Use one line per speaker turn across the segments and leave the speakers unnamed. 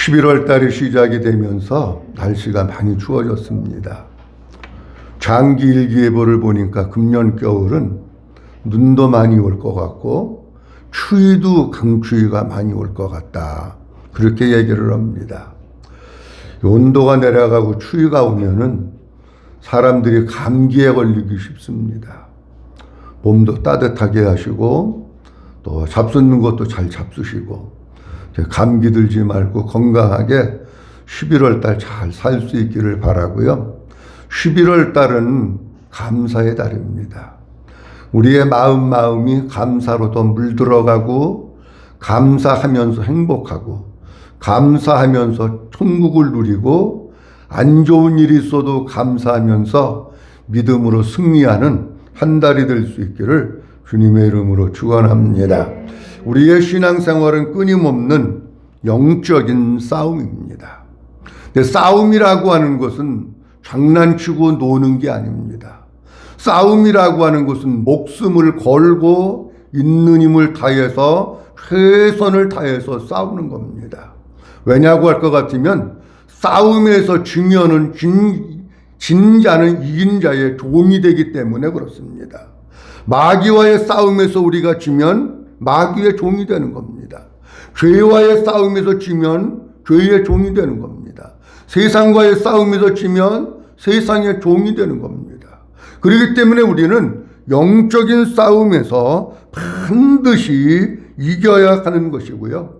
11월 달이 시작이 되면서 날씨가 많이 추워졌습니다. 장기 일기예보를 보니까 금년 겨울은 눈도 많이 올 것 같고 추위도 강추위가 많이 올 것 같다. 그렇게 얘기를 합니다. 온도가 내려가고 추위가 오면은 사람들이 감기에 걸리기 쉽습니다. 몸도 따뜻하게 하시고 또 잡수는 것도 잘 잡수시고 감기 들지 말고 건강하게 11월 달 잘 살 수 있기를 바라고요. 11월 달은 감사의 달입니다. 우리의 마음이 감사로 더 물들어가고 감사하면서 행복하고 감사하면서 천국을 누리고 안 좋은 일이 있어도 감사하면서 믿음으로 승리하는 한 달이 될 수 있기를 주님의 이름으로 축원합니다. 우리의 신앙생활은 끊임없는 영적인 싸움입니다. 근데 싸움이라고 하는 것은 장난치고 노는 게 아닙니다. 싸움이라고 하는 것은 목숨을 걸고 있는 힘을 다해서 최선을 다해서 싸우는 겁니다. 왜냐고 할 것 같으면 싸움에서 지면은 진 자는 이긴 자의 종이 되기 때문에 그렇습니다. 마귀와의 싸움에서 우리가 지면 마귀의 종이 되는 겁니다. 죄와의 싸움에서 지면 죄의 종이 되는 겁니다. 세상과의 싸움에서 지면 세상의 종이 되는 겁니다. 그렇기 때문에 우리는 영적인 싸움에서 반드시 이겨야 하는 것이고요.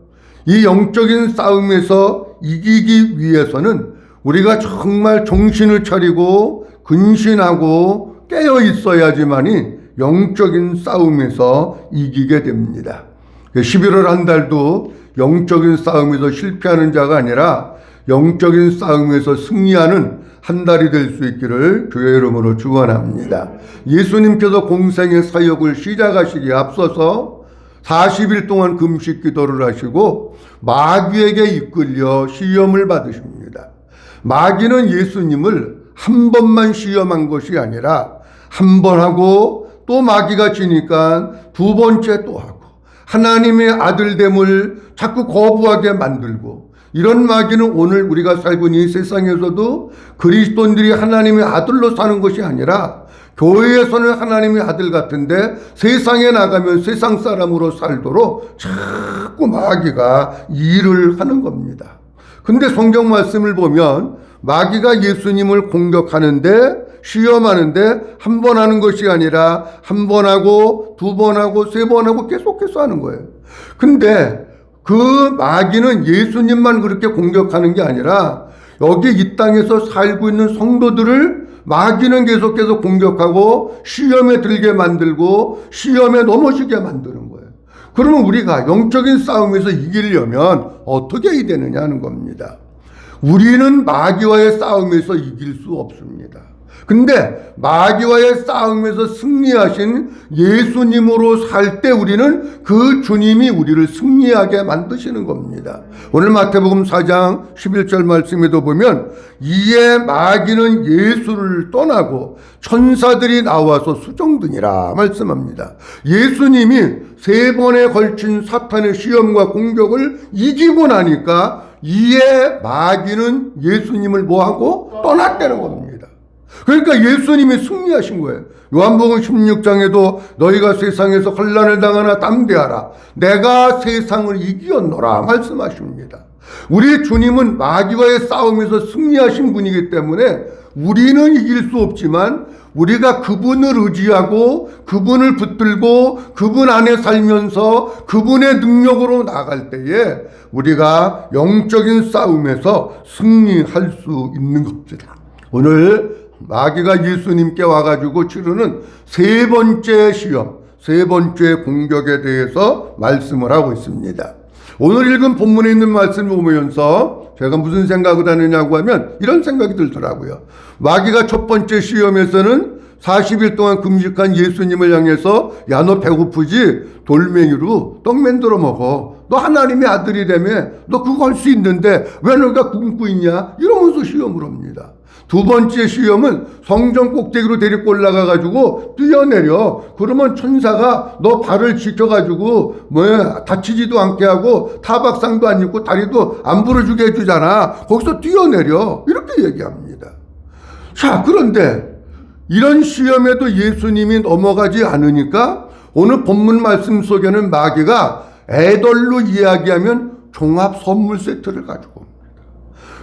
이 영적인 싸움에서 이기기 위해서는 우리가 정말 정신을 차리고 근신하고 깨어 있어야지만이 영적인 싸움에서 이기게 됩니다. 11월 한 달도 영적인 싸움에서 실패하는 자가 아니라 영적인 싸움에서 승리하는 한 달이 될 수 있기를 주의 이름으로 축원합니다. 예수님께서 공생의 사역을 시작하시기에 앞서서 40일 동안 금식 기도를 하시고 마귀에게 이끌려 시험을 받으십니다. 마귀는 예수님을 한 번만 시험한 것이 아니라 한 번 하고 또 마귀가 지니까 두 번째 또 하고 하나님의 아들됨을 자꾸 거부하게 만들고 이런 마귀는 오늘 우리가 살고 있는 이 세상에서도 그리스도인들이 하나님의 아들로 사는 것이 아니라 교회에서는 하나님의 아들 같은데 세상에 나가면 세상 사람으로 살도록 자꾸 마귀가 일을 하는 겁니다. 근데 성경 말씀을 보면 마귀가 예수님을 공격하는데 시험하는데 한 번 하는 것이 아니라 한 번 하고 두 번 하고 세 번 하고 계속해서 하는 거예요. 근데 그 마귀는 예수님만 그렇게 공격하는 게 아니라 여기 이 땅에서 살고 있는 성도들을 마귀는 계속해서 공격하고 시험에 들게 만들고 시험에 넘어지게 만드는 거예요. 그러면 우리가 영적인 싸움에서 이기려면 어떻게 해야 되느냐 하는 겁니다. 우리는 마귀와의 싸움에서 이길 수 없습니다. 근데 마귀와의 싸움에서 승리하신 예수님으로 살 때 우리는 그 주님이 우리를 승리하게 만드시는 겁니다. 오늘 마태복음 4장 11절 말씀에도 보면 이에 마귀는 예수를 떠나고 천사들이 나와서 수종드니라 말씀합니다. 예수님이 세 번에 걸친 사탄의 시험과 공격을 이기고 나니까 이에 마귀는 예수님을 뭐하고 떠났다는 겁니다. 그러니까 예수님이 승리하신 거예요. 요한복음 16장에도 너희가 세상에서 환난을 당하나 담대하라. 내가 세상을 이기었노라 말씀하십니다. 우리 주님은 마귀와의 싸움에서 승리하신 분이기 때문에 우리는 이길 수 없지만 우리가 그분을 의지하고 그분을 붙들고 그분 안에 살면서 그분의 능력으로 나갈 때에 우리가 영적인 싸움에서 승리할 수 있는 겁니다. 오늘 마귀가 예수님께 와가지고 치르는 세 번째 시험, 세 번째 공격에 대해서 말씀을 하고 있습니다. 오늘 읽은 본문에 있는 말씀을 보면서 제가 무슨 생각을 하느냐고 하면 이런 생각이 들더라고요. 마귀가 첫 번째 시험에서는 40일 동안 금식한 예수님을 향해서 야, 너 배고프지? 돌멩이로 떡 만들어 먹어. 너 하나님의 아들이라며 너 그거 할 수 있는데 왜 너가 굶고 있냐? 이러면서 시험을 합니다. 두 번째 시험은 성전 꼭대기로 데리고 올라가가지고 뛰어내려. 그러면 천사가 너 발을 지켜가지고 다치지도 않게 하고 타박상도 안 입고 다리도 안 부러지게 해주잖아. 거기서 뛰어내려. 이렇게 얘기합니다. 자, 그런데 이런 시험에도 예수님이 넘어가지 않으니까 오늘 본문 말씀 속에는 마귀가 애덜로 이야기하면 종합 선물 세트를 가지고 옵니다.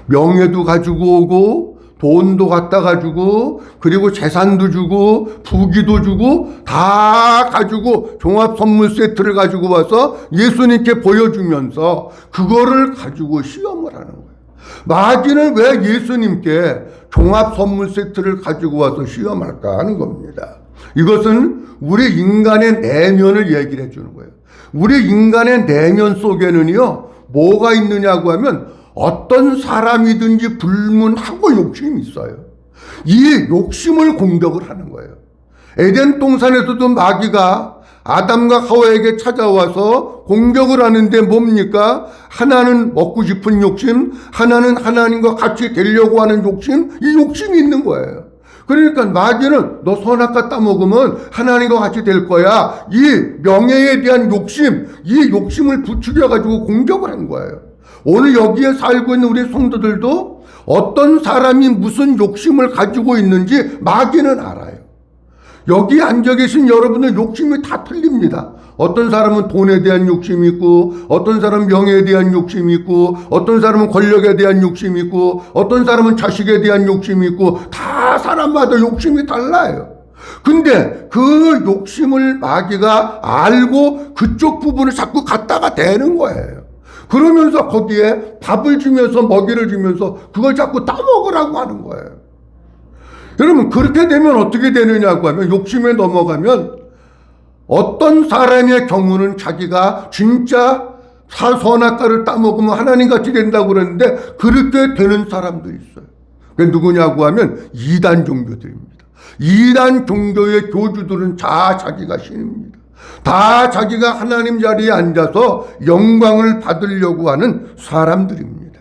명예도 가지고 오고 돈도 갖다 주고 그리고 재산도 주고 부귀도 주고 다 가지고 종합 선물 세트를 가지고 와서 예수님께 보여주면서 그거를 가지고 시험을 하는 거예요. 마귀는 왜 예수님께 종합 선물 세트를 가지고 와서 시험할까 하는 겁니다. 이것은 우리 인간의 내면을 얘기를 해주는 거예요. 우리 인간의 내면 속에는요, 뭐가 있느냐고 하면 어떤 사람이든지 불문하고 욕심이 있어요. 이 욕심을 공격을 하는 거예요. 에덴 동산에서도 마귀가 아담과 하와에게 찾아와서 공격을 하는데 뭡니까? 하나는 먹고 싶은 욕심, 하나는 하나님과 같이 되려고 하는 욕심, 이 욕심이 있는 거예요. 그러니까 마귀는 너 선악과 따먹으면 하나님과 같이 될 거야. 이 명예에 대한 욕심, 이 욕심을 부추겨가지고 공격을 한 거예요. 오늘 여기에 살고 있는 우리 성도들도 어떤 사람이 무슨 욕심을 가지고 있는지 마귀는 알아요. 여기 앉아 계신 여러분의 욕심이 다 틀립니다. 어떤 사람은 돈에 대한 욕심이 있고, 어떤 사람은 명예에 대한 욕심이 있고, 어떤 사람은 권력에 대한 욕심이 있고, 어떤 사람은 자식에 대한 욕심이 있고, 다 사람마다 욕심이 달라요. 근데 그 욕심을 마귀가 알고 그쪽 부분을 자꾸 갖다가 대는 거예요. 그러면서 거기에 밥을 주면서 먹이를 주면서 그걸 자꾸 따먹으라고 하는 거예요. 여러분, 그렇게 되면 어떻게 되느냐고 하면, 욕심에 넘어가면 어떤 사람의 경우는 자기가 진짜 선악과를 따먹으면 하나님같이 된다고 그러는데 그렇게 되는 사람도 있어요. 그게 누구냐고 하면 이단 종교들입니다. 이단 종교의 교주들은 다 자기가 신입니다. 다 자기가 하나님 자리에 앉아서 영광을 받으려고 하는 사람들입니다.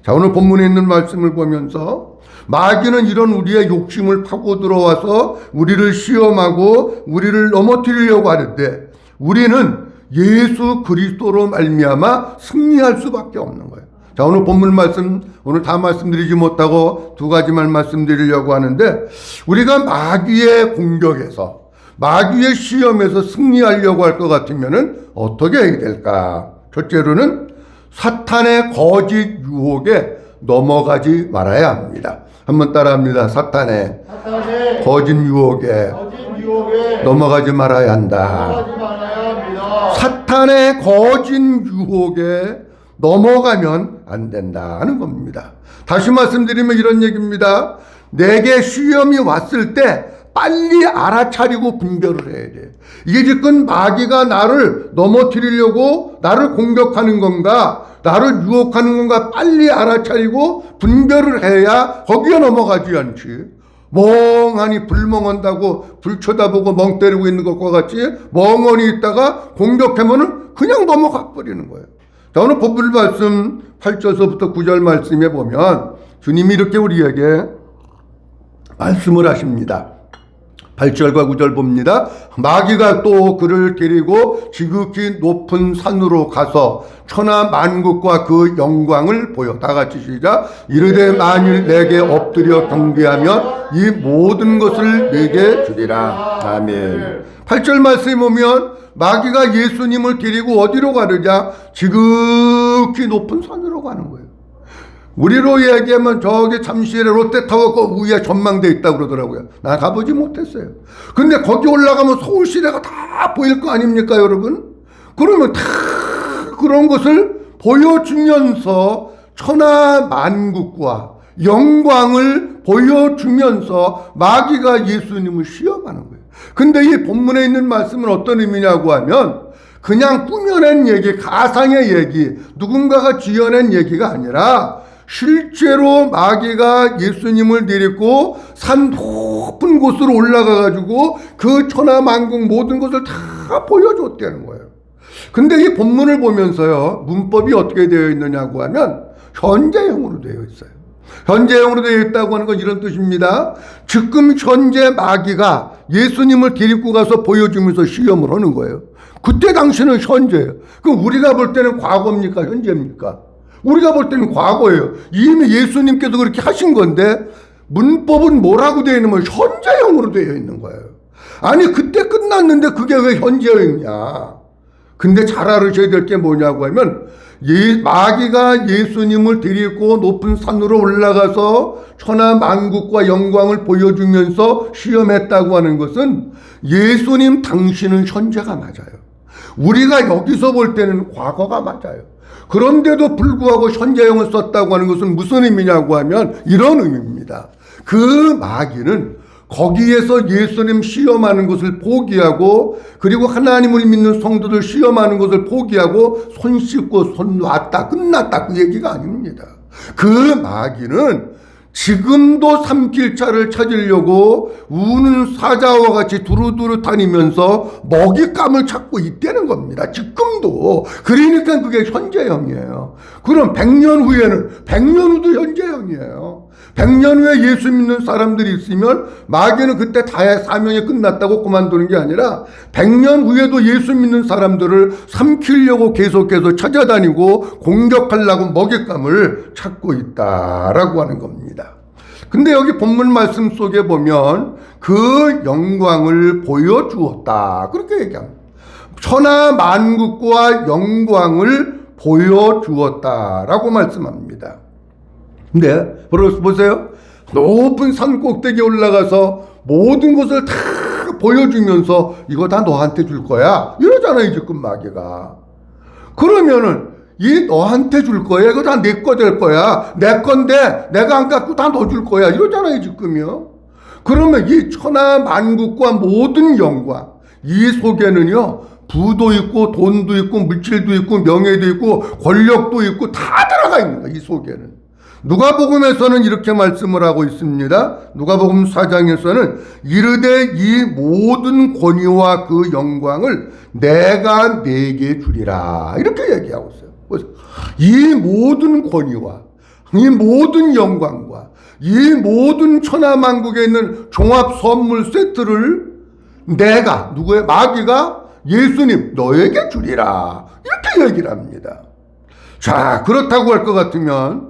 자, 오늘 본문에 있는 말씀을 보면서 마귀는 이런 우리의 욕심을 파고 들어와서 우리를 시험하고 우리를 넘어뜨리려고 하는데 우리는 예수 그리스도로 말미암아 승리할 수밖에 없는 거예요. 자, 오늘 본문 말씀 오늘 다 말씀드리지 못하고 두 가지만 말씀드리려고 하는데 우리가 마귀의 공격에서 마귀의 시험에서 승리하려고 할 것 같으면은 어떻게 해야 될까? 첫째로는 사탄의 거짓 유혹에 넘어가지 말아야 합니다. 한번 따라합니다. 사탄의 거짓 유혹에 넘어가지 말아야 한다. 사탄의 거짓 유혹에 넘어가면 안 된다 하는 겁니다. 다시 말씀드리면 이런 얘기입니다. 내게 시험이 왔을 때 빨리 알아차리고 분별을 해야 돼. 이게 지금 마귀가 나를 넘어뜨리려고 나를 공격하는 건가, 나를 유혹하는 건가 빨리 알아차리고 분별을 해야 거기에 넘어가지 않지. 멍하니 불멍한다고 불 쳐다보고 멍 때리고 있는 것과 같이 멍하니 있다가 공격하면은 그냥 넘어가 버리는 거예요. 자, 오늘 본문 말씀 8절서부터 9절 말씀에 보면 주님이 이렇게 우리에게 말씀을 하십니다. 8절과 9절 봅니다. 마귀가 또 그를 데리고 지극히 높은 산으로 가서 천하 만국과 그 영광을 보여. 다 같이 시작. 이르되 만일 내게 엎드려 경배하면 이 모든 것을 내게 주리라. 아멘. 8절 말씀에 보면 마귀가 예수님을 데리고 어디로 가느냐? 지극히 높은 산으로 가는 거예요. 우리로 얘기하면 저기 잠실에 롯데타워 그 위에 전망대 있다고 그러더라고요. 나 가보지 못했어요. 근데 거기 올라가면 서울 시내가 다 보일 거 아닙니까, 여러분? 그러면 다 그런 것을 보여주면서 천하 만국과 영광을 보여주면서 마귀가 예수님을 시험하는 거예요. 근데 이 본문에 있는 말씀은 어떤 의미냐고 하면 그냥 꾸며낸 얘기, 가상의 얘기, 누군가가 지어낸 얘기가 아니라 실제로 마귀가 예수님을 데리고 산 높은 곳으로 올라가 가지고 그 천하 만국 모든 것을 다 보여줬다는 거예요. 근데 이 본문을 보면서요, 문법이 어떻게 되어 있느냐고 하면 현재형으로 되어 있어요. 현재형으로 되어 있다고 하는 건 이런 뜻입니다. 지금 현재 마귀가 예수님을 데리고 가서 보여주면서 시험을 하는 거예요. 그때 당시는 현재예요. 그럼 우리가 볼 때는 과거입니까? 현재입니까? 우리가 볼 때는 과거예요. 이미 예수님께서 그렇게 하신 건데 문법은 뭐라고 되어 있는 거예요? 현재형으로 되어 있는 거예요. 아니 그때 끝났는데 그게 왜 현재형이냐? 근데 잘 알으셔야 될 게 뭐냐고 하면 마귀가 예수님을 데리고 높은 산으로 올라가서 천하 만국과 영광을 보여주면서 시험했다고 하는 것은 예수님 당신은 현재가 맞아요. 우리가 여기서 볼 때는 과거가 맞아요. 그런데도 불구하고 현재형을 썼다고 하는 것은 무슨 의미냐고 하면 이런 의미입니다. 그 마귀는 거기에서 예수님 시험하는 것을 포기하고 그리고 하나님을 믿는 성도들 시험하는 것을 포기하고 손 씻고 손 놨다 끝났다 그 얘기가 아닙니다. 그 마귀는 지금도 삼킬차를 찾으려고 우는 사자와 같이 두루두루 다니면서 먹잇감을 찾고 있다는 겁니다. 지금도. 그러니까 그게 현재형이에요. 그럼 100년 후에는 100년 후도 현재형이에요. 100년 후에 예수 믿는 사람들이 있으면 마귀는 그때 다의 사명이 끝났다고 그만두는 게 아니라 100년 후에도 예수 믿는 사람들을 삼키려고 계속해서 찾아다니고 공격하려고 먹잇감을 찾고 있다라고 하는 겁니다. 근데 여기 본문 말씀 속에 보면 그 영광을 보여주었다 그렇게 얘기합니다. 천하 만국과 영광을 보여주었다라고 말씀합니다. 근데 보세요. 높은 산 꼭대기에 올라가서 모든 것을 다 보여주면서 이거 다 너한테 줄 거야 이러잖아요 지금 마귀가. 그러면은 이 너한테 줄 거야 이거 다 내 거 될 거야 내 건데 내가 안 갖고 다 너 줄 거야 이러잖아요 지금요. 그러면 이 천하 만국과 모든 영광 이 속에는요 부도 있고 돈도 있고 물질도 있고 명예도 있고 권력도 있고 다 들어가 있는 거야 이 속에는. 누가복음에서는 이렇게 말씀을 하고 있습니다. 누가복음 4장에서는 이르되 이 모든 권위와 그 영광을 내가 네게 주리라 이렇게 얘기하고 있어요. 그래서 이 모든 권위와 이 모든 영광과 이 모든 천하만국에 있는 종합 선물 세트를 내가 누구의 마귀가 예수님 너에게 주리라 이렇게 얘기를 합니다. 자 그렇다고 할 것 같으면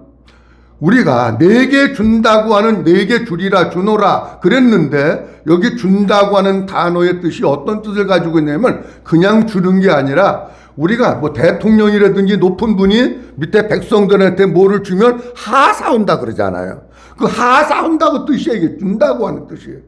우리가 내게 준다고 하는 내게 주리라 주노라 그랬는데 여기 준다고 하는 단어의 뜻이 어떤 뜻을 가지고 있냐면 그냥 주는 게 아니라 우리가 뭐 대통령이라든지 높은 분이 밑에 백성들한테 뭐를 주면 하사한다 그러잖아요. 그 하사한다고 뜻이에요. 이게 준다고 하는 뜻이에요.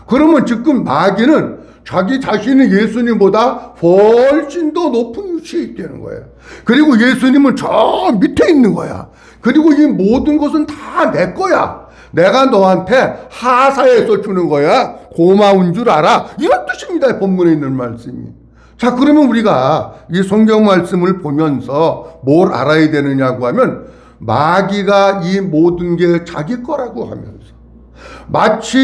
그러면 지금 마귀는 자기 자신이 예수님보다 훨씬 더 높은 위치에 있다는 거예요. 그리고 예수님은 저 밑에 있는 거야. 그리고 이 모든 것은 다 내 거야. 내가 너한테 하사해서 주는 거야. 고마운 줄 알아. 이런 뜻입니다. 본문에 있는 말씀이. 자, 그러면 우리가 이 성경 말씀을 보면서 뭘 알아야 되느냐고 하면 마귀가 이 모든 게 자기 거라고 하면서 마치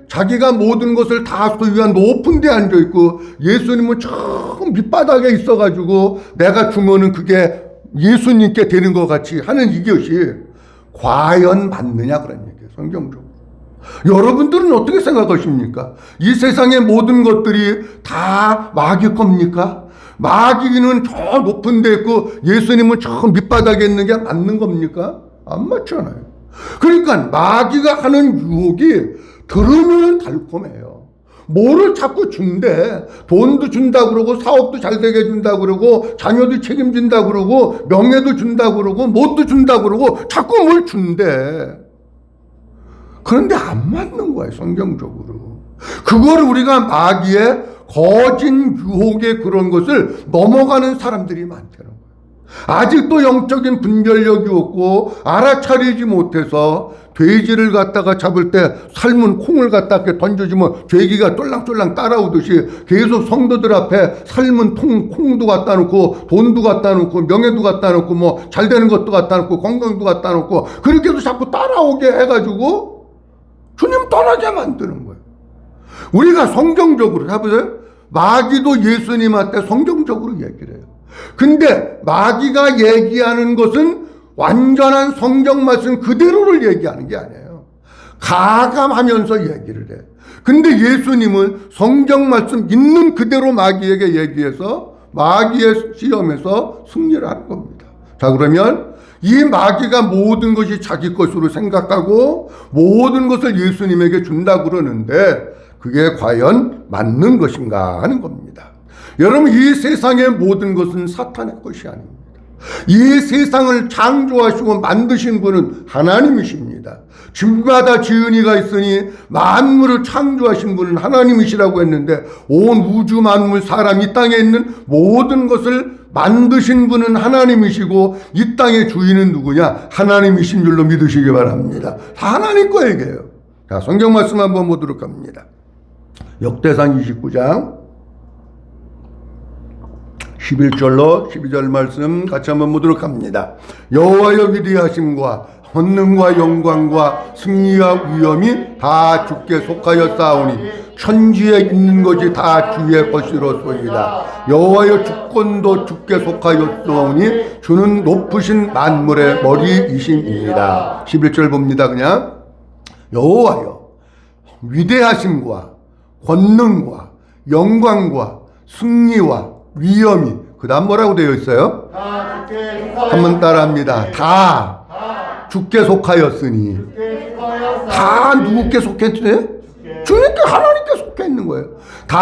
자기가 모든 것을 다 소유한 높은 데 앉아있고 예수님은 저 밑바닥에 있어가지고 내가 주면은 그게 예수님께 되는 것 같이 하는 이것이 과연 맞느냐 그런 얘기예요. 성경적으로. 여러분들은 어떻게 생각하십니까? 이 세상의 모든 것들이 다 마귀 겁니까? 마귀는 저 높은 데 있고 예수님은 저 밑바닥에 있는 게 맞는 겁니까? 안 맞잖아요. 그러니까 마귀가 하는 유혹이 들으면 달콤해요. 뭐를 자꾸 준대. 돈도 준다 그러고 사업도 잘 되게 준다 그러고 자녀도 책임진다 그러고 명예도 준다 그러고 뭣도 준다 그러고 자꾸 뭘 준대. 그런데 안 맞는 거예요. 성경적으로. 그거를 우리가 마귀의 거짓 유혹의 그런 것을 넘어가는 사람들이 많다는 거예요. 아직도 영적인 분별력이 없고 알아차리지 못해서 돼지를 갖다가 잡을 때 삶은 콩을 갖다 이렇게 던져주면 돼지가 쫄랑쫄랑 따라오듯이 계속 성도들 앞에 삶은 콩도 갖다 놓고 돈도 갖다 놓고 명예도 갖다 놓고 뭐 잘 되는 것도 갖다 놓고 건강도 갖다 놓고 그렇게 해서 자꾸 따라오게 해가지고 주님 떠나게 만드는 거예요. 우리가 성경적으로 해보세요. 마귀도 예수님한테 성경적으로 얘기를 해요. 근데 마귀가 얘기하는 것은 완전한 성경 말씀 그대로를 얘기하는 게 아니에요. 가감하면서 얘기를 해. 근데 예수님은 성경 말씀 있는 그대로 마귀에게 얘기해서 마귀의 시험에서 승리를 하는 겁니다. 자, 그러면 이 마귀가 모든 것이 자기 것으로 생각하고 모든 것을 예수님에게 준다고 그러는데 그게 과연 맞는 것인가 하는 겁니다. 여러분, 이 세상의 모든 것은 사탄의 것이 아닙니다. 이 세상을 창조하시고 만드신 분은 하나님이십니다. 집마다 지은이가 있으니 만물을 창조하신 분은 하나님이시라고 했는데 온 우주 만물 사람 이 땅에 있는 모든 것을 만드신 분은 하나님이시고 이 땅의 주인은 누구냐? 하나님이신 줄로 믿으시기 바랍니다. 다 하나님 거에게요. 자, 성경 말씀 한번 보도록 합니다. 역대상 29장 11절로 12절 말씀 같이 한번 보도록 합니다. 여호와여 위대하심과 권능과 영광과 승리와 위엄이 다 주께 속하여 싸우니 천지에 있는 것이 다 주의 것이로소이다. 여호와여 주권도 주께 속하여 싸우니 주는 높으신 만물의 머리이심이니라. 11절 봅니다. 그냥 여호와여 위대하심과 권능과 영광과 승리와 위엄이, 그 다음 뭐라고 되어 있어요? 한번 따라합니다. 다 주께 속하였으니. 다 누구께 속했어요? 주님께, 하나님께 속해 있는 거예요. 다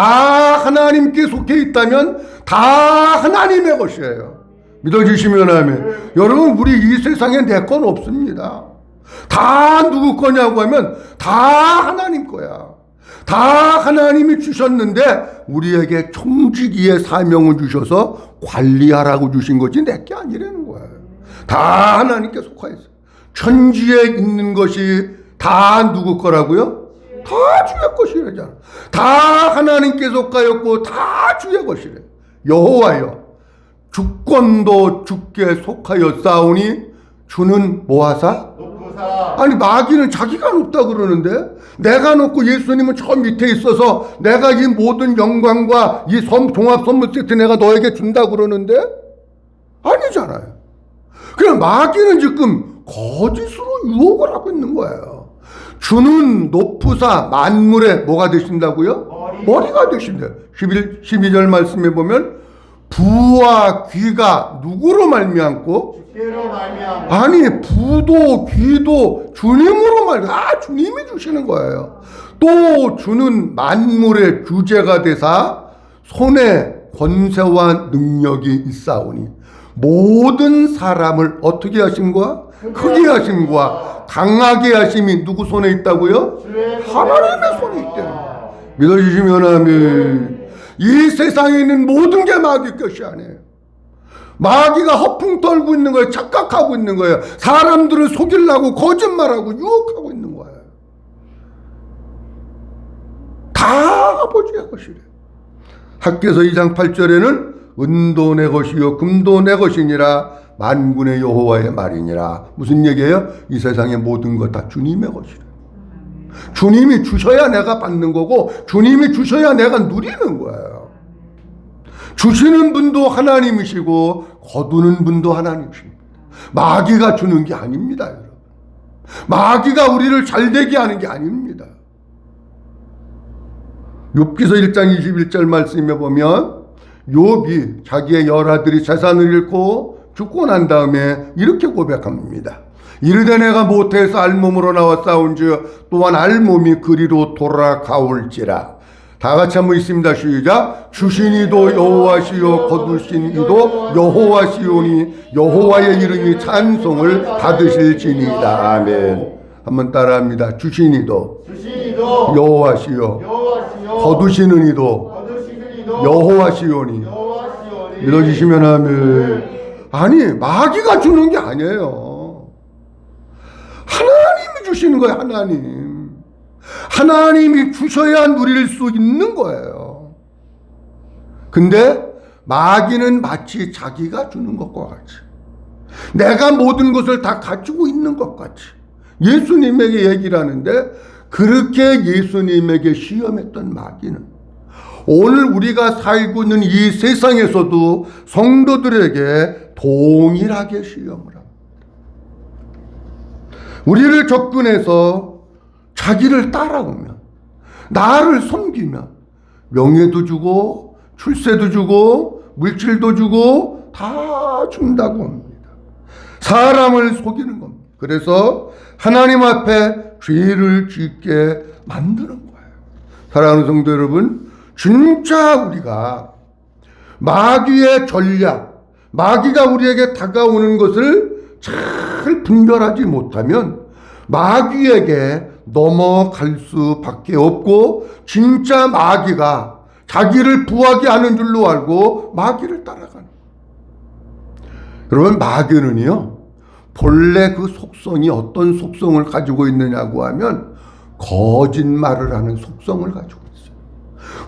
하나님께 속해 있다면 다 하나님의 것이에요. 믿어주시면 하면. 여러분, 우리 이 세상에 내 건 없습니다. 다 누구 거냐고 하면 다 하나님 거야. 다 하나님이 주셨는데 우리에게 총지기의 사명을 주셔서 관리하라고 주신 거지 내 게 아니라는 거예요. 다 하나님께 속하 있어요. 천지에 있는 것이 다 누구 거라고요? 다 주의 것이래잖아. 다 하나님께 속하였고 다 주의 것이래. 여호와여 주권도 주께 속하여 싸우니 주는 뭐하사? 아니, 마귀는 자기가 높다 그러는데 내가 높고 예수님은 저 밑에 있어서 내가 이 모든 영광과 이 종합 선물 세트 내가 너에게 준다 그러는데 아니잖아요. 그냥 마귀는 지금 거짓으로 유혹을 하고 있는 거예요. 주는 높으사 만물의 뭐가 되신다고요? 머리가 되신대요. 12절 말씀에 보면 부와 귀가 누구로 말미암고? 아니, 부도 귀도 주님으로 주님이 주시는 거예요. 또 주는 만물의 주제가 되사 손에 권세와 능력이 있사오니 모든 사람을 어떻게 하심과 크게 하심과 강하게 하심이 누구 손에 있다고요? 하나님의 손에 있대요. 믿어주시면 아멘. 이 세상에 있는 모든 게 마귀 것이 아니에요. 마귀가 허풍 떨고 있는 거예요. 착각하고 있는 거예요. 사람들을 속이려고 거짓말하고 유혹하고 있는 거예요. 다 아버지의 것이래. 학개서 2장 8절에는 은도 내 것이요 금도 내 것이니라 만군의 여호와의 말이니라. 무슨 얘기예요? 이 세상의 모든 것 다 주님의 것이래. 주님이 주셔야 내가 받는 거고 주님이 주셔야 내가 누리는 거예요. 주시는 분도 하나님이시고 거두는 분도 하나님이십니다. 마귀가 주는 게 아닙니다, 여러분. 마귀가 우리를 잘되게 하는 게 아닙니다. 욥기서 1장 21절 말씀에 보면 욥이 자기의 열아들이 재산을 잃고 죽고 난 다음에 이렇게 고백합니다. 이르되 내가 모태에서 알몸으로 나와 싸운즉 또한 알몸이 그리로 돌아가올지라. 다 같이 한번 있습니다. 시작. 주신 이도 여호와시요 거두신 이도 여호와시오니 여호와의 이름이 찬송을 받으실지니이다. 아멘. 한번 따라합니다. 주신 이도 여호와시요 거두시는 이도 여호와시오니. 믿어주시면 아멘. 아니, 마귀가 주는 게 아니에요. 하나님이 주시는 거예요. 하나님이 주셔야 누릴 수 있는 거예요. 근데 마귀는 마치 자기가 주는 것과 같이, 내가 모든 것을 다 가지고 있는 것 같이 예수님에게 얘기를 하는데, 그렇게 예수님에게 시험했던 마귀는 오늘 우리가 살고 있는 이 세상에서도 성도들에게 동일하게 시험을 합니다. 우리를 접근해서 자기를 따라오면, 나를 섬기면 명예도 주고 출세도 주고 물질도 주고 다 준다고 합니다. 사람을 속이는 겁니다. 그래서 하나님 앞에 죄를 짓게 만드는 거예요. 사랑하는 성도 여러분, 진짜 우리가 마귀의 전략, 마귀가 우리에게 다가오는 것을 잘 분별하지 못하면 마귀에게 넘어갈 수밖에 없고, 진짜 마귀가 자기를 부하게 하는 줄로 알고 마귀를 따라가는. 여러분, 마귀는요, 본래 그 속성이 어떤 속성을 가지고 있느냐고 하면 거짓말을 하는 속성을 가지고 있어요.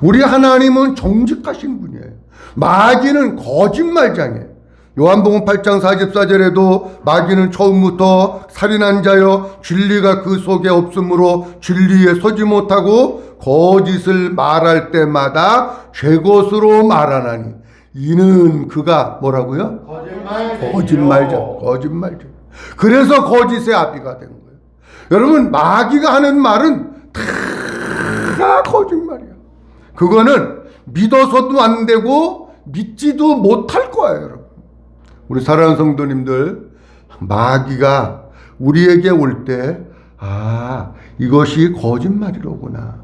우리 하나님은 정직하신 분이에요. 마귀는 거짓말장이에요. 요한복음 8장 44절에도 마귀는 처음부터 살인한 자여 진리가 그 속에 없으므로 진리에 서지 못하고 거짓을 말할 때마다 죄것으로 말하나니 이는 그가 뭐라고요? 거짓말자. 그래서 거짓의 아비가 된 거예요. 여러분, 마귀가 하는 말은 다 거짓말이야. 그거는 믿어서도 안 되고 믿지도 못할 거예요, 여러분. 우리 사랑하는 성도님들, 마귀가 우리에게 올 때, 이것이 거짓말이로구나,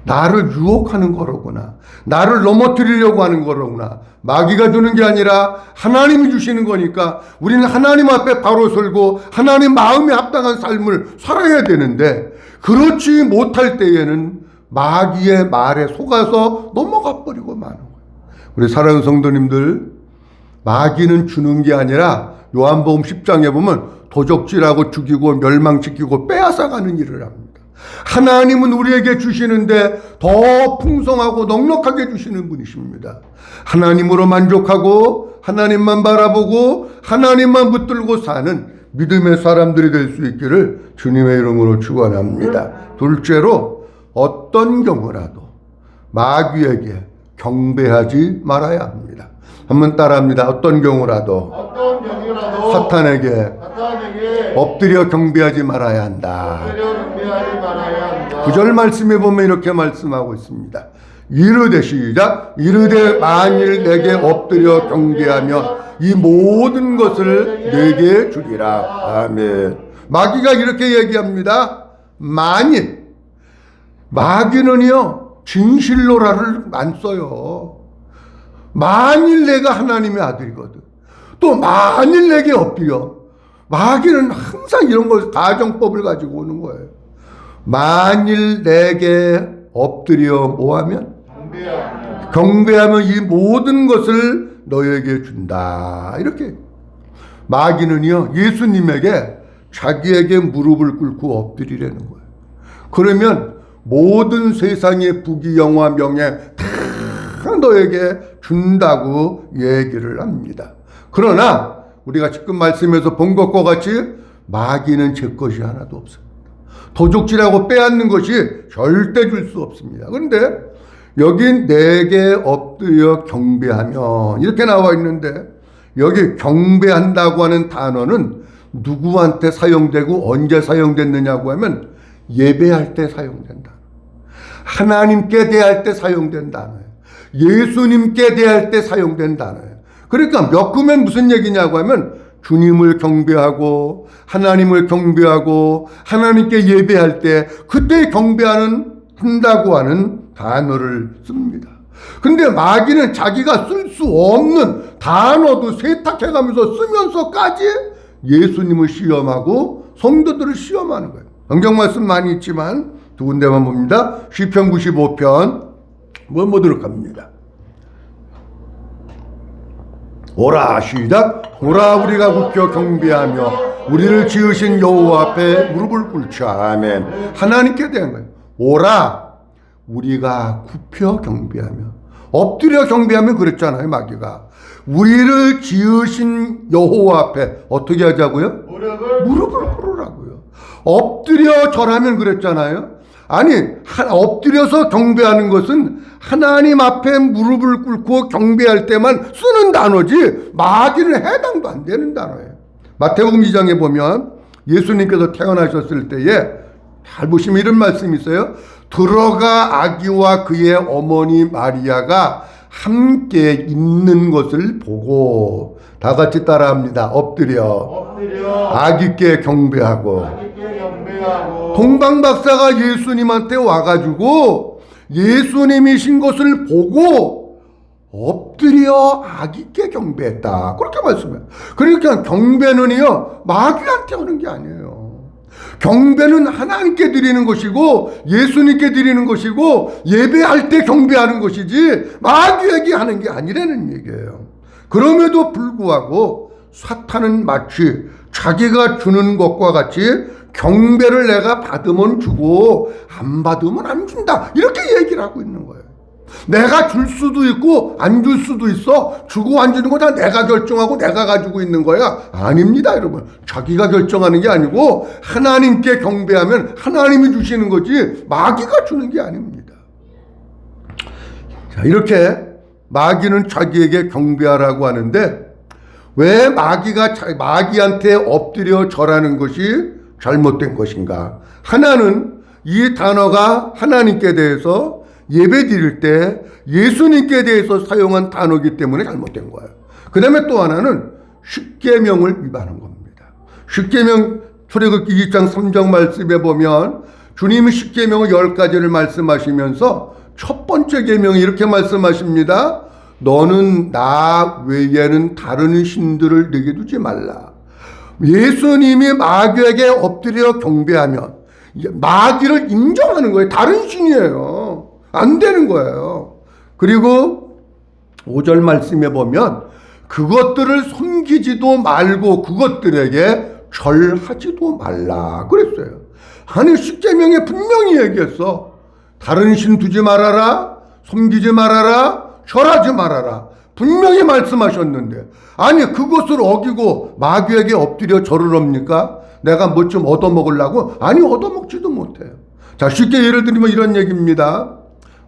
나를 유혹하는 거로구나, 나를 넘어뜨리려고 하는 거로구나. 마귀가 주는 게 아니라 하나님이 주시는 거니까 우리는 하나님 앞에 바로 설고 하나님 마음에 합당한 삶을 살아야 되는데, 그렇지 못할 때에는 마귀의 말에 속아서 넘어가 버리고 마는 거예요. 우리 사랑하는 성도님들, 마귀는 주는 게 아니라 요한복음 10장에 보면 도적질하고 죽이고 멸망시키고 빼앗아가는 일을 합니다. 하나님은 우리에게 주시는데 더 풍성하고 넉넉하게 주시는 분이십니다. 하나님으로 만족하고 하나님만 바라보고 하나님만 붙들고 사는 믿음의 사람들이 될 수 있기를 주님의 이름으로 축원합니다. 둘째로, 어떤 경우라도 마귀에게 경배하지 말아야 합니다. 한번 따라합니다. 어떤 경우라도 사탄에게 엎드려 경배하지 말아야 한다. 9절 말씀에 보면 이렇게 말씀하고 있습니다. 이르되, 시작. 이르되 만일 내게 엎드려 경배하며 이 모든 것을 내게 주리라. 아멘. 마귀가 이렇게 얘기합니다. 만일. 마귀는요, 진실로라를 안 써요. 만일 내가 하나님의 아들이거든, 또 만일 내게 엎드려. 마귀는 항상 이런 걸, 가정법을 가지고 오는 거예요. 만일 내게 엎드려 뭐하면? 경배하면 이 모든 것을 너에게 준다. 이렇게. 마귀는요, 예수님에게 자기에게 무릎을 꿇고 엎드리라는 거예요. 그러면 모든 세상의 부귀 영화 명예 다 너에게 준다고 얘기를 합니다. 그러나 우리가 지금 말씀에서 본 것과 같이 마귀는 제 것이 하나도 없습니다. 도둑질하고 빼앗는 것이 절대 줄 수 없습니다. 그런데 여긴 내게 엎드려 경배하면 이렇게 나와 있는데, 여기 경배한다고 하는 단어는 누구한테 사용되고 언제 사용됐느냐고 하면 예배할 때 사용된다. 하나님께 대할 때 사용된 단어예요. 예수님께 대할 때 사용된 단어예요. 그러니까 엮으면 무슨 얘기냐고 하면 주님을 경배하고 하나님을 경배하고 하나님께 예배할 때 그때 한다고 하는 단어를 씁니다. 근데 마귀는 자기가 쓸 수 없는 단어도 세탁해가면서 쓰면서까지 예수님을 시험하고 성도들을 시험하는 거예요. 성경 말씀 많이 있지만 두 군데만 봅니다. 시편 95편 한번 보도록 합니다. 오라, 시작. 오라, 우리가 굽혀 경배하며 우리를 지으신 여호와 앞에 무릎을 꿇자. 아멘. 하나님께 대한 거예요. 오라, 우리가 굽혀 경배하며. 엎드려 경배하면 그랬잖아요, 마귀가. 우리를 지으신 여호와 앞에 어떻게 하자고요? 무릎을 꿇으라고요. 엎드려 절하면 그랬잖아요. 아니, 엎드려서 경배하는 것은 하나님 앞에 무릎을 꿇고 경배할 때만 쓰는 단어지 마귀는 해당도 안 되는 단어예요. 마태복음 2장에 보면 예수님께서 태어나셨을 때에 잘 보시면 이런 말씀이 있어요. 들어가 아기와 그의 어머니 마리아가 함께 있는 것을 보고, 다 같이 따라합니다. 엎드려 아기께 경배하고. 동방박사가 예수님한테 와가지고 예수님이신 것을 보고 엎드려 아기께 경배했다, 그렇게 말씀해요. 그러니까 경배는요 마귀한테 하는 게 아니에요. 경배는 하나님께 드리는 것이고 예수님께 드리는 것이고 예배할 때 경배하는 것이지 마귀에게 하는 게 아니라는 얘기예요. 그럼에도 불구하고 사탄은 마치 자기가 주는 것과 같이 경배를 내가 받으면 주고 안 받으면 안 준다, 이렇게 얘기를 하고 있는 거예요. 내가 줄 수도 있고 안 줄 수도 있어. 주고 안 주는 거 다 내가 결정하고 내가 가지고 있는 거야. 아닙니다, 여러분. 자기가 결정하는 게 아니고 하나님께 경배하면 하나님이 주시는 거지 마귀가 주는 게 아닙니다. 자, 이렇게 마귀는 자기에게 경배하라고 하는데, 왜 마귀한테 엎드려 절하는 것이 잘못된 것인가? 하나는 이 단어가 하나님께 대해서 예배 드릴 때 예수님께 대해서 사용한 단어이기 때문에 잘못된 거예요. 그 다음에 또 하나는 십계명을 위반한 겁니다. 십계명 출애굽기 2장 3절 말씀에 보면 주님이 십계명을 10가지를 말씀하시면서 첫 번째 계명이 이렇게 말씀하십니다. 너는 나 외에는 다른 신들을 내게 두지 말라. 예수님이 마귀에게 엎드려 경배하면 마귀를 인정하는 거예요. 다른 신이에요. 안 되는 거예요. 그리고 5절 말씀에 보면 그것들을 섬기지도 말고 그것들에게 절하지도 말라 그랬어요. 아니, 십계명에 분명히 얘기했어. 다른 신 두지 말아라, 섬기지 말아라, 절하지 말아라, 분명히 말씀하셨는데, 아니 그것을 어기고 마귀에게 엎드려 절을 합니까? 내가 뭐 좀 얻어먹으려고? 아니, 얻어먹지도 못해요. 자, 쉽게 예를 들면 이런 얘기입니다.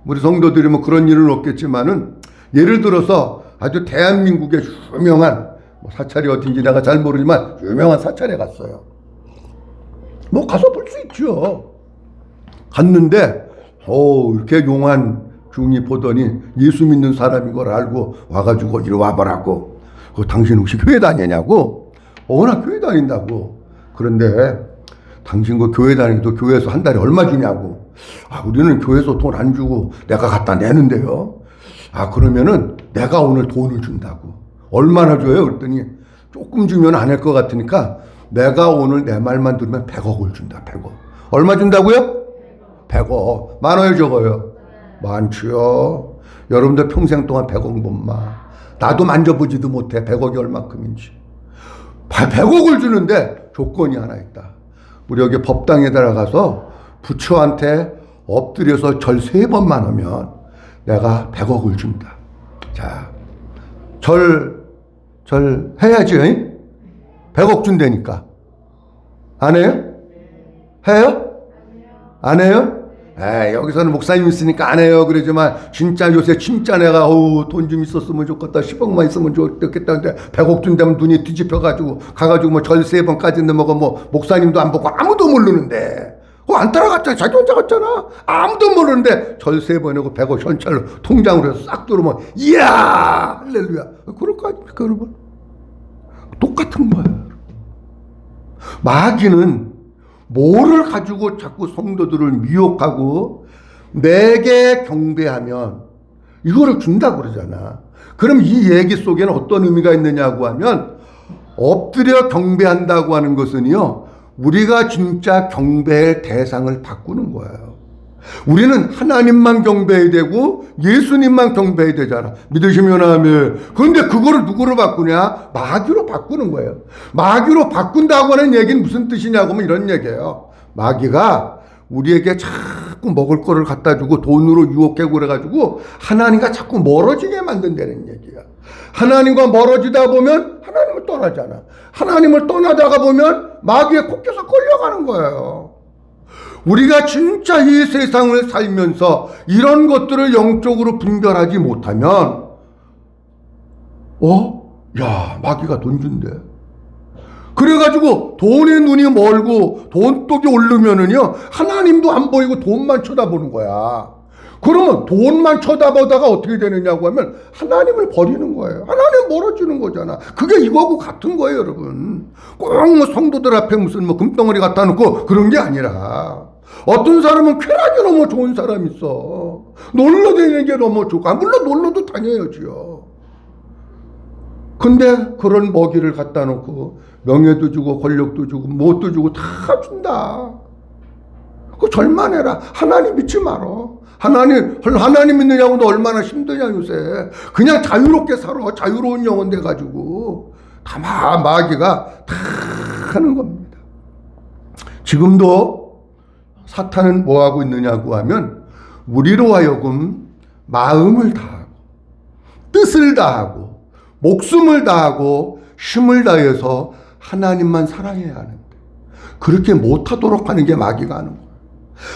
우리 성도들이 뭐 그런 일은 없겠지만은, 예를 들어서 아주 대한민국의 유명한 사찰이 어딘지 내가 잘 모르지만 유명한 사찰에 갔어요. 뭐 가서 볼 수 있죠. 갔는데 이렇게 용한 중이 보더니 예수 믿는 사람인 걸 알고 와가지고 이리 와보라고. 당신 혹시 교회 다니냐고? 나 교회 다닌다고. 그런데 당신 그 교회 다니도 교회에서 한 달에 얼마 주냐고. 우리는 교회에서 돈 안 주고 내가 갖다 내는데요. 그러면은 내가 오늘 돈을 준다고. 얼마나 줘요? 그랬더니 조금 주면 안 할 것 같으니까 내가 오늘 내 말만 들으면 100억을 준다. 100억. 얼마 준다고요? 100억. 많아요, 적어요? 많지요. 여러분들 평생 동안 100억 못 마. 나도 만져보지도 못해. 100억이 얼마큼인지. 100억을 주는데 조건이 하나 있다. 우리 여기 법당에 들어가서 부처한테 엎드려서 절 3번만 하면 내가 100억을 준다. 자, 절 해야지. 100억 준다니까. 안 해요? 해요? 안 해요? 여기서는 목사님 있으니까 안 해요. 그러지만 진짜 요새 진짜 내가 돈 좀 있었으면 좋겠다, 10억만 있으면 좋겠다 근데 100억 준다면 눈이 뒤집혀가지고 가가지고 뭐 절 3번까지는 뭐 목사님도 안 보고 아무도 모르는데 안 따라갔잖아. 자기 혼자 갔잖아. 아무도 모르는데 절 3번 하고 100억 현찰로 통장으로 해서 싹 들어오면 이야 할렐루야. 그럴 거 아닙니까 여러분? 똑같은 거예요. 마귀는 뭐를 가지고 자꾸 성도들을 미혹하고 내게 경배하면 이거를 준다고 그러잖아. 그럼 이 얘기 속에는 어떤 의미가 있느냐고 하면, 엎드려 경배한다고 하는 것은요, 우리가 진짜 경배의 대상을 바꾸는 거예요. 우리는 하나님만 경배해야 되고 예수님만 경배해야 되잖아. 믿으시면 아멘. 그런데 그거를 누구로 바꾸냐? 마귀로 바꾸는 거예요. 마귀로 바꾼다고 하는 얘기는 무슨 뜻이냐고 하면 이런 얘기예요. 마귀가 우리에게 자꾸 먹을 거를 갖다 주고 돈으로 유혹하고 그래가지고 하나님과 자꾸 멀어지게 만든다는 얘기야. 하나님과 멀어지다 보면 하나님을 떠나잖아. 하나님을 떠나다가 보면 마귀에 콕혀서 끌려가는 거예요. 우리가 진짜 이 세상을 살면서 이런 것들을 영적으로 분별하지 못하면 마귀가 돈 준대. 그래가지고 돈에 눈이 멀고 돈독이 오르면은요, 하나님도 안 보이고 돈만 쳐다보는 거야. 그러면 돈만 쳐다보다가 어떻게 되느냐고 하면 하나님을 버리는 거예요. 하나님 멀어지는 거잖아. 그게 이거하고 같은 거예요, 여러분. 꼭 뭐 성도들 앞에 무슨 뭐 금덩어리 갖다 놓고 그런 게 아니라, 어떤 사람은 쾌락이 너무 좋은 사람 있어. 놀러 다니는 게 너무 좋고, 물론 놀러도 다녀야지요. 근데 그런 먹이를 갖다 놓고 명예도 주고 권력도 주고 무엇도 주고 다 준다. 그거 절만해라. 하나님 믿지 말어. 하나님 믿느냐고 너 얼마나 힘드냐 요새. 그냥 자유롭게 살아. 자유로운 영혼 돼가지고 다 마귀가 다 하는 겁니다. 지금도 사탄은 뭐하고 있느냐고 하면 우리로 하여금 마음을 다하고 뜻을 다하고 목숨을 다하고 힘을 다해서 하나님만 사랑해야 하는데 그렇게 못하도록 하는 게 마귀가 하는 거예요.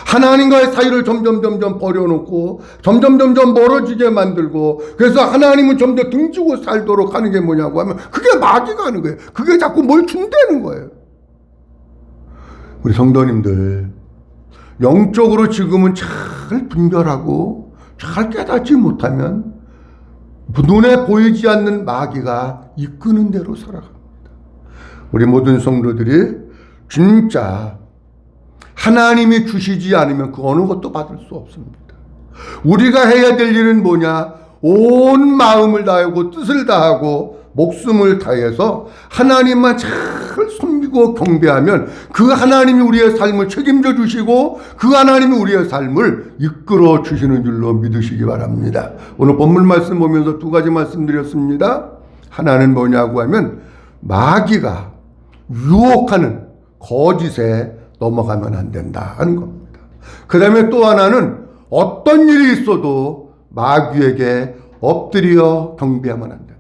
하나님과의 사이를 점점 버려놓고 점점 멀어지게 만들고, 그래서 하나님은 점점 등지고 살도록 하는 게 뭐냐고 하면 그게 마귀가 하는 거예요. 그게 자꾸 뭘 준다는 거예요. 우리 성도님들, 영적으로 지금은 잘 분별하고 잘 깨닫지 못하면 눈에 보이지 않는 마귀가 이끄는 대로 살아갑니다. 우리 모든 성도들이 진짜 하나님이 주시지 않으면 그 어느 것도 받을 수 없습니다. 우리가 해야 될 일은 뭐냐? 온 마음을 다하고 뜻을 다하고 목숨을 다해서 하나님만 잘 섬기고 경배하면 그 하나님이 우리의 삶을 책임져 주시고 그 하나님이 우리의 삶을 이끌어 주시는 줄로 믿으시기 바랍니다. 오늘 본문 말씀 보면서 두 가지 말씀드렸습니다. 하나는 뭐냐고 하면 마귀가 유혹하는 거짓에 넘어가면 안 된다 하는 겁니다. 그 다음에 또 하나는 어떤 일이 있어도 마귀에게 엎드려 경배하면 안 된다.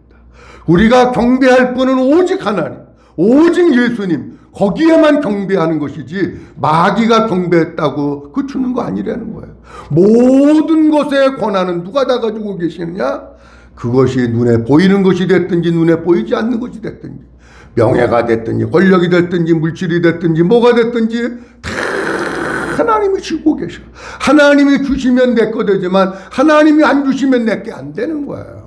우리가 경배할 분은 오직 하나님, 오직 예수님, 거기에만 경배하는 것이지 마귀가 경배했다고 그 주는 거 아니라는 거예요. 모든 것의 권한은 누가 다 가지고 계시느냐? 그것이 눈에 보이는 것이 됐든지 눈에 보이지 않는 것이 됐든지, 명예가 됐든지 권력이 됐든지 물질이 됐든지 뭐가 됐든지 다 하나님이 주고 계셔. 하나님이 주시면 내 거 되지만 하나님이 안 주시면 내게 안 되는 거예요.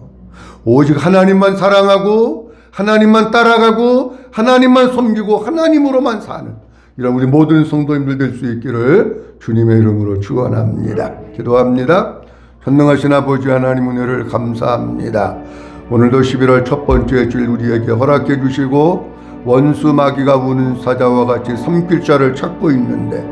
오직 하나님만 사랑하고 하나님만 따라가고 하나님만 섬기고 하나님으로만 사는 이런 우리 모든 성도님들 될 수 있기를 주님의 이름으로 축원합니다. 기도합니다. 전능하신 아버지 하나님 은혜를 감사합니다. 오늘도 11월 첫 번째 주일 우리에게 허락해 주시고 원수 마귀가 우는 사자와 같이 섬길 자를 찾고 있는데,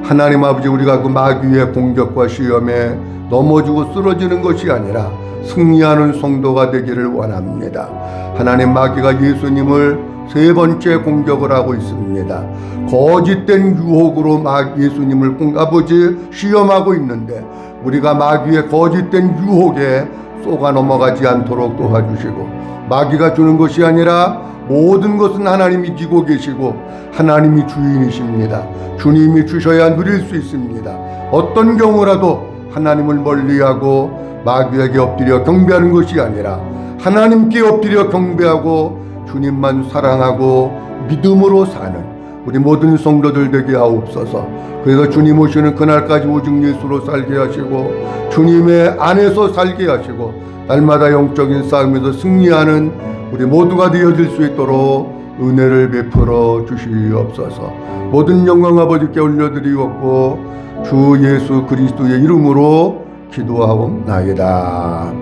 하나님 아버지, 우리가 그 마귀의 공격과 시험에 넘어지고 쓰러지는 것이 아니라 승리하는 성도가 되기를 원합니다. 하나님, 마귀가 예수님을 세 번째 공격을 하고 있습니다. 거짓된 유혹으로 예수님을 아버지 시험하고 있는데 우리가 마귀의 거짓된 유혹에 쏘가 넘어가지 않도록 도와주시고, 마귀가 주는 것이 아니라 모든 것은 하나님이 지고 계시고 하나님이 주인이십니다. 주님이 주셔야 누릴 수 있습니다. 어떤 경우라도 하나님을 멀리하고 마귀에게 엎드려 경배하는 것이 아니라 하나님께 엎드려 경배하고 주님만 사랑하고 믿음으로 사는 우리 모든 성도들 되게 하옵소서. 그래서 주님 오시는 그날까지 오직 예수로 살게 하시고 주님의 안에서 살게 하시고 날마다 영적인 싸움에서 승리하는 우리 모두가 되어질 수 있도록 은혜를 베풀어 주시옵소서. 모든 영광 아버지께 올려드리옵고 주 예수 그리스도의 이름으로 기도하옵나이다.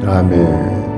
아멘.